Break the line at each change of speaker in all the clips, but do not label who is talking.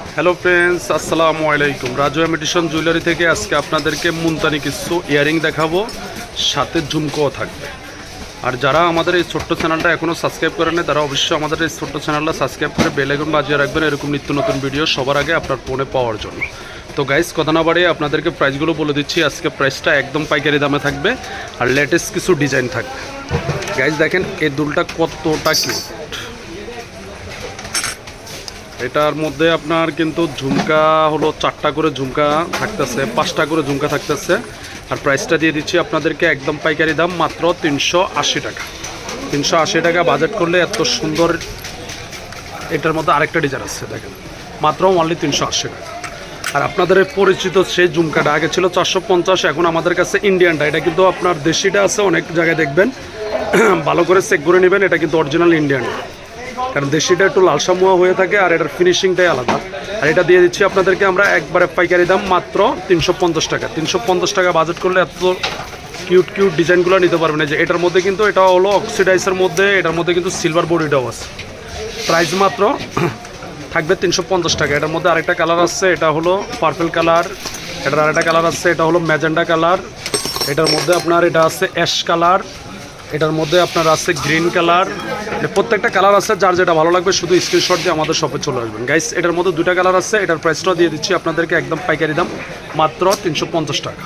Hello friends, আসসালামু আলাইকুম। Raju imitation jewellery থেকে আজকে আপনাদেরকে মুলতানি কিছু ইয়ারিং দেখাবো, সাথে ঝুমকোও থাকবে। আর যারা আমাদের এই ছোট্ট চ্যানেলটা এখনও সাবস্ক্রাইব করেন তারা অবশ্যই আমাদের এই ছোট্ট চ্যানেলটা সাবস্ক্রাইব করে বেল আইকন বাজিয়ে রাখবেন এরকম নিত্য নতুন ভিডিও সবার আগে আপনার ফোনে পাওয়ার জন্য। তো গাইস, কথা না বাড়িয়ে আপনাদেরকে প্রাইসগুলো বলে দিচ্ছি। আজকে প্রাইসটা একদম পাইকারি দামে থাকবে আর লেটেস্ট কিছু ডিজাইন থাকবে। গাইস দেখেন এই দুলটা কতটা কিউট। এটার মধ্যে আপনার কিন্তু ঝুমকা হলো 4টা করে ঝুমকা থাকতেছে, 5টা করে ঝুমকা থাকতেছে। আর প্রাইসটা দিয়ে দিচ্ছি আপনাদেরকে একদম পাইকারি দাম মাত্র 380 টাকা। 380 টাকা বাজেট করলে এত সুন্দর। এটার মধ্যে আরেকটা ডিজাইন আছে দেখেন, মাত্র অনলি 380 টাকা। আর আপনাদের পরিচিত সেই ঝুমকাটা আগে ছিল 450, এখন আমাদের কাছে ইন্ডিয়ানটা। এটা কিন্তু আপনার দেশিটা আছে, অনেক জায়গায় দেখবেন, ভালো করে চেক করে নেবেন। এটা কিন্তু অরিজিনাল ইন্ডিয়ান, কারণ দেশিটা একটু লালসামুয়া হয়ে থাকে আর এটার ফিনিশিংটাই আলাদা। আর এটা দিয়ে দিচ্ছি আপনাদেরকে আমরা একবারে পাইকারি দাম মাত্র 350 টাকা। 350 টাকা বাজেট করলে এত কিউট কিউট ডিজাইনগুলো নিতে পারবেন। যে এটার মধ্যে কিন্তু এটা হলো অক্সিডাইসের মধ্যে, এটার মধ্যে কিন্তু সিলভার বডিটাও আছে। প্রাইস মাত্র থাকবে 350 টাকা। এটার মধ্যে আরেকটা কালার আছে, এটা হলো পার্পল কালার। এটার আরেকটা কালার আছে, এটা হলো ম্যাজেন্ডা কালার। এটার মধ্যে আপনার এটা আছে অ্যাশ কালার। এটার মধ্যে আপনার আছে গ্রিন কালার। প্রত্যেকটা কালার আছে, যার যেটা ভালো লাগবে শুধু স্ক্রিনশট দিয়ে আমাদের শপে চলে আসবেন। গাইস, এটার মধ্যে 2টা কালার আছে। এটার প্রাইসটাও দিয়ে দিচ্ছি আপনাদেরকে একদম পাইকারি দাম মাত্র 350 টাকা।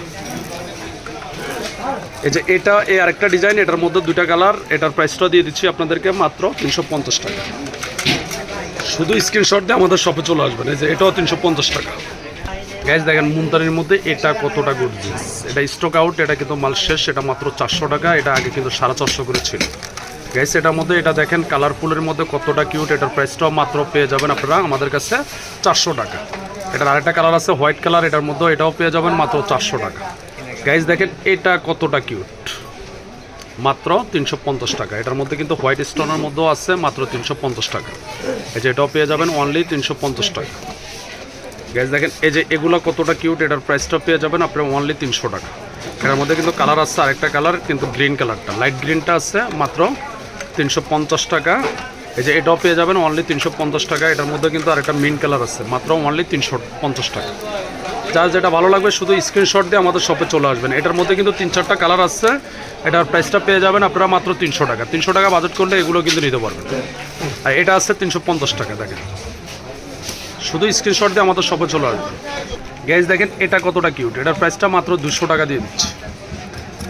এই যে এটা এই আরেকটা ডিজাইন, এটার মধ্যে 2টা কালার। এটার প্রাইসটাও দিয়ে দিচ্ছি আপনাদেরকে মাত্র 350 টাকা। শুধু স্ক্রিনশট দিয়ে আমাদের শপে চলে আসবেন। এই যে এটাও 350 টাকা। গাইস দেখেন মুলতানির মধ্যে এটা কতটা গর্জিয়াস। এটা স্টক আউট, এটা কিন্তু মাল শেষ। এটা মাত্র 400 টাকা। এটা আগে কিন্তু 450 করে ছিল। গাইস এটার মধ্যে এটা দেখেন কালারফুলের মধ্যে কতটা কিউট। এটার প্রাইসটাও মাত্র পেয়ে যাবেন আপনারা আমাদের কাছে 400 টাকা। এটার আরেকটা কালার আছে হোয়াইট কালার, এটার মধ্যে এটাও পেয়ে যাবেন মাত্র 400 টাকা। গাইস দেখেন এটা কতটা কিউট, মাত্র 350 টাকা। এটার মধ্যে কিন্তু হোয়াইট স্টোনের মধ্যেও আছে, মাত্র 350 টাকা। এই যে এটাও পেয়ে যাবেন অনলি 350 টাকা। গাইস দেখেন এই যে এগুলো কতটা কিউট। এটার প্রাইসটা পেয়ে যাবেন আপনার অনলি 300 টাকা। এটার মধ্যে কিন্তু কালার আছে আরেকটা কালার, কিন্তু গ্রিন কালারটা, লাইট গ্রিনটা আছে, মাত্র 350 টাকা। এই যে এটাও পেয়ে যাবেন অনলি 350 টাকা। এটার মধ্যে কিন্তু আরেকটা মিন কালার আছে, মাত্র অনলি 350 টাকা। যার যেটা ভালো লাগবে শুধু স্ক্রিনশট দিয়ে আমাদের শপে চলে আসবেন। এটার মধ্যে কিন্তু 3-4টা কালার আছে। এটার প্রাইসটা পেয়ে যাবেন আপনারা মাত্র 300 টাকা। 300 টাকা বাজেট করলে এগুলো কিন্তু নিতে পারবেন। আর এটা আছে 350 টাকা। দেখেন শুধু স্ক্রিনশট দিয়ে আমাদের শপে চলে আসবেন। গাইস দেখেন এটা কতটা কিউট। এটার প্রাইসটা মাত্র 200 টাকা দিয়ে দিচ্ছি।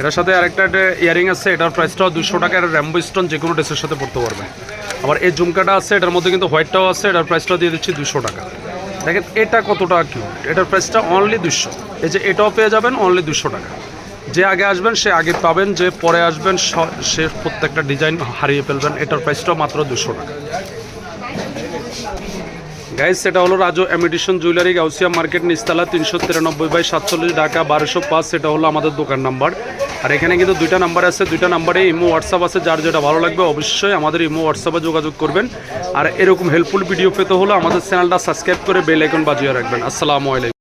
এটার সাথে আরেকটা ইয়ারিং আছে, এটার প্রাইসটাও 200 টাকা। এটা র্যাম্বো স্টোন, যে কোনো ড্রেসের সাথে পড়তে পারবেন। আবার এই ঝুমকাটা আছে, এটার মধ্যে কিন্তু হোয়াইটটাও আছে। এটার প্রাইসটাও দিয়ে দিচ্ছি 200 টাকা। দেখেন এটা কতটা কিউট। এটার প্রাইসটা অনলি 200। এই যে এটাও পেয়ে যাবেন অনলি 200 টাকা। যে আগে আসবেন সে আগে পাবেন, যে পরে আসবেন সে প্রত্যেকটা ডিজাইন হারিয়ে ফেলবেন। এটার প্রাইসটাও মাত্র 200 টাকা। গাইস এটা হলো Raju imitation jewellery, Gausia market, নিচতলা, 393/47, ঢাকা 1205। এটা হলো আমাদের দোকান নাম্বার। আর এখানে কিন্তু 2টা নাম্বার আছে, 2টা নাম্বারে ইমো হোয়াটসঅ্যাপ আছে। যার যেটা ভালো লাগবে অবশ্যই আমাদের ইমো হোয়াটসঅ্যাপে যোগাযোগ করবেন। আর এরকম হেল্পফুল ভিডিও পেতে হলে আমাদের চ্যানেলটা সাবস্ক্রাইব করে বেল আইকন বাজিয়ে রাখবেন। আসসালামু আলাইকুম।